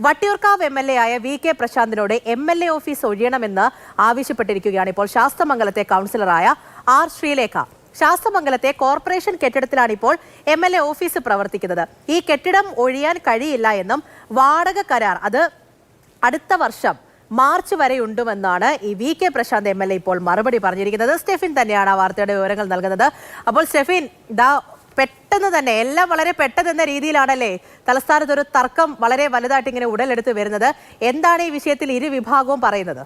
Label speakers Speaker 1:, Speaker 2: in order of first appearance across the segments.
Speaker 1: Vattiyoorkavu MLA ആയ VK. പ്രശാന്തിനോട് MLA office ഒഴിയണമെന്ന് ആവശ്യപ്പെട്ടിരിക്കുകയാണ് ഇപ്പോൾ ശാസ്തമംഗലത്തെ കൗൺസിലറായ R. Sreelekha. ശാസ്തമംഗലത്തെ corporation കെട്ടിടത്തിലാണ് ഇപ്പോൾ എം.എൽ.എ ഓഫീസ് പ്രവർത്തിക്കുന്നത്. ഈ കെട്ടിടം ഒഴിയാൻ കഴിയില്ല എന്നും വാടക കരാർ അത് അടുത്ത വർഷം മാർച്ച് വരെ ഉണ്ടെന്നാണ് ഈ വി.കെ. പ്രശാന്ത് എം.എൽ.എ ഇപ്പോൾ മറുപടി പറഞ്ഞിരിക്കുന്നത്. സ്റ്റെഫിൻ തന്നെയാണ് ആ വാർത്തയുടെ വിവരങ്ങൾ നൽകുന്നത്. അപ്പോൾ സ്റ്റെഫിൻ, പെട്ടെന്ന് തന്നെ എല്ലാം വളരെ പെട്ടെന്ന രീതിയിലാണല്ലേ തലസ്ഥാനത്ത് ഒരു തർക്കം വളരെ വലുതായിട്ട് ഇങ്ങനെ ഉടലെടുത്ത് വരുന്നത്. എന്താണ് ഈ വിഷയത്തിൽ ഇരു വിഭാഗവും പറയുന്നത്?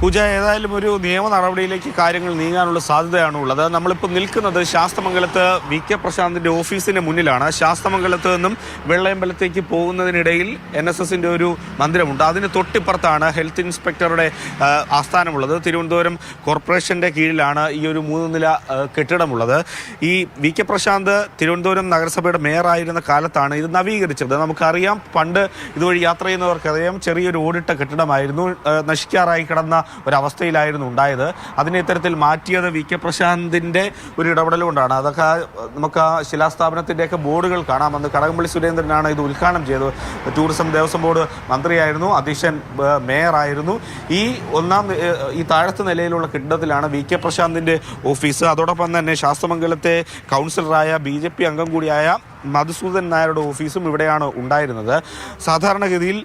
Speaker 2: പൂജ, ഏതായാലും ഒരു നിയമ നടപടിയിലേക്ക് കാര്യങ്ങൾ നീങ്ങാനുള്ള സാധ്യതയാണ് ഉള്ളത്. നമ്മളിപ്പോൾ നിൽക്കുന്നത് ശാസ്തമംഗലത്ത് വി.കെ. പ്രശാന്തിന്റെ ഓഫീസിന് മുന്നിലാണ്. ശാസ്തമംഗലത്ത് നിന്നും വെള്ളയമ്പലത്തേക്ക് പോകുന്നതിനിടയിൽ NSSന്റെ ഒരു മന്ദിരമുണ്ട്. അതിന് തൊട്ടിപ്പുറത്താണ് ഹെൽത്ത് ഇൻസ്പെക്ടറുടെ ആസ്ഥാനമുള്ളത്. തിരുവനന്തപുരം കോർപ്പറേഷന്റെ കീഴിലാണ് ഈ ഒരു 3 നില കെട്ടിടമുള്ളത്. ഈ വി.കെ. പ്രശാന്ത് തിരുവനന്തപുരം നഗരസഭയുടെ മേയറായിരുന്ന കാലത്താണ് ഇത് നവീകരിച്ചത്. നമുക്കറിയാം, പണ്ട് ഇതുവഴി യാത്ര ചെയ്യുന്നവർക്കറിയാം, ചെറിയൊരു ഓടിട്ട കെട്ടിടമായിരുന്നു. നശിക്കാറായി കിടന്ന ഒരവസ്ഥയിലായിരുന്നു ഉണ്ടായത്. അതിനെ ഇത്തരത്തിൽ മാറ്റിയത് വി.കെ. പ്രശാന്തിന്റെ ഒരു ഇടപെടൽ കൊണ്ടാണ്. അതൊക്കെ നമുക്ക് ആ ശിലാസ്ഥാപനത്തിൻ്റെയൊക്കെ ബോർഡുകൾ കാണാം. അന്ന് കടകംപള്ളി സുരേന്ദ്രനാണ് ഇത് ഉദ്ഘാടനം ചെയ്തത്. ടൂറിസം ദേവസ്വം ബോർഡ് മന്ത്രിയായിരുന്നു, അധ്യക്ഷൻ മേയറായിരുന്നു. ഈ താഴത്തെ നിലയിലുള്ള കെട്ടിടത്തിലാണ് വി.കെ. പ്രശാന്തിന്റെ ഓഫീസ്. അതോടൊപ്പം തന്നെ ശാസ്തമംഗലത്തെ കൗൺസിലറായ BJP അംഗം കൂടിയായ മധുസൂദൻ നായരുടെ ഓഫീസും ഇവിടെയാണ് ഉണ്ടായിരുന്നത്. സാധാരണഗതിയിൽ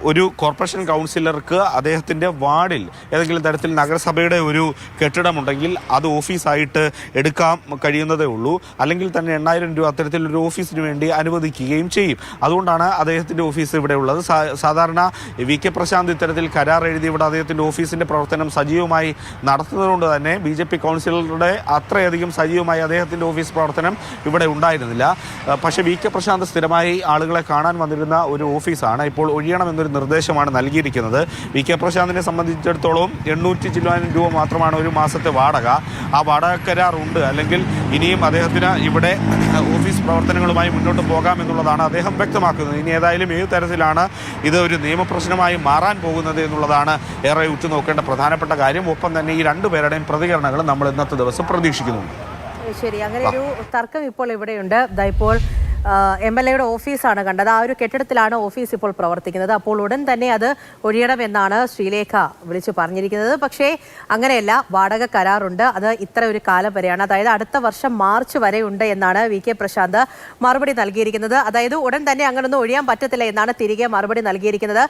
Speaker 2: ഒരു കോർപ്പറേഷൻ കൗൺസിലർക്ക് അദ്ദേഹത്തിൻ്റെ വാർഡിൽ ഏതെങ്കിലും തരത്തിൽ നഗരസഭയുടെ ഒരു കെട്ടിടമുണ്ടെങ്കിൽ അത് ഓഫീസായിട്ട് എടുക്കാൻ കഴിയുന്നതേ ഉള്ളൂ. അല്ലെങ്കിൽ തന്നെ 8000 രൂപ അത്തരത്തിലൊരു ഓഫീസിന് വേണ്ടി അനുവദിക്കുകയും ചെയ്യും. അതുകൊണ്ടാണ് അദ്ദേഹത്തിൻ്റെ ഓഫീസ് ഇവിടെ ഉള്ളത്. സാധാരണ വി.കെ. പ്രശാന്ത് ഇത്തരത്തിൽ കരാർ എഴുതി ഇവിടെ അദ്ദേഹത്തിൻ്റെ ഓഫീസിൻ്റെ പ്രവർത്തനം സജീവമായി നടത്തുന്നതുകൊണ്ട് തന്നെ BJP കൗൺസിലറുടെ അത്രയധികം സജീവമായി അദ്ദേഹത്തിൻ്റെ ഓഫീസ് പ്രവർത്തനം ഇവിടെ ഉണ്ടായിരുന്നില്ല. പക്ഷേ വി.കെ. പ്രശാന്ത് സ്ഥിരമായി ആളുകളെ കാണാൻ വന്നിരുന്ന ഒരു ഓഫീസാണ്. ഇപ്പോൾ ഒഴിയണമെന്നൊരു നിർദ്ദേശമാണ് നൽകിയിരിക്കുന്നത്. വി.കെ. പ്രശാന്തിനെ സംബന്ധിച്ചിടത്തോളം 800 ചില്ലാനം രൂപ മാത്രമാണ് ഒരു മാസത്തെ വാടക. ആ വാടക കരാർ ഉണ്ട്, അല്ലെങ്കിൽ ഇനിയും അദ്ദേഹത്തിന് ഇവിടെ ഓഫീസ് പ്രവർത്തനങ്ങളുമായി മുന്നോട്ട് പോകാമെന്നുള്ളതാണ് അദ്ദേഹം വ്യക്തമാക്കുന്നത്. ഇനി ഏതായാലും ഏത് തരത്തിലാണ് ഇത് ഒരു നിയമപ്രശ്നമായി മാറാൻ പോകുന്നത് എന്നുള്ളതാണ് ഏറെ ഉറ്റുനോക്കേണ്ട പ്രധാനപ്പെട്ട കാര്യം. ഒപ്പം തന്നെ ഈ രണ്ടുപേരുടെയും പ്രതികരണങ്ങൾ നമ്മൾ ഇന്നത്തെ ദിവസം പ്രതീക്ഷിക്കുന്നുണ്ട്.
Speaker 1: ശരി, അങ്ങനെ ഒരു തർക്കം ഇപ്പോൾ ഇവിടെയുണ്ട്. ഇപ്പോൾ എം.എൽ.എയുടെ ഓഫീസാണ് കണ്ടത്. ആ ഒരു കെട്ടിടത്തിലാണ് ഓഫീസ് ഇപ്പോൾ പ്രവർത്തിക്കുന്നത്. അപ്പോൾ ഉടൻ തന്നെ അത് ഒഴിയണമെന്നാണ് ശ്രീലേഖ വിളിച്ചു പറഞ്ഞിരിക്കുന്നത്. പക്ഷേ അങ്ങനെയല്ല, വാടക കരാറുണ്ട്, അത് ഇത്ര ഒരു കാലം വരെയാണ്, അതായത് അടുത്ത വർഷം മാർച്ച് വരെ ഉണ്ട് എന്നാണ് വി.കെ. പ്രശാന്ത് മറുപടി നൽകിയിരിക്കുന്നത്. അതായത് ഉടൻ തന്നെ അങ്ങനൊന്നും ഒഴിയാൻ പറ്റത്തില്ല എന്നാണ് തിരികെ മറുപടി നൽകിയിരിക്കുന്നത്.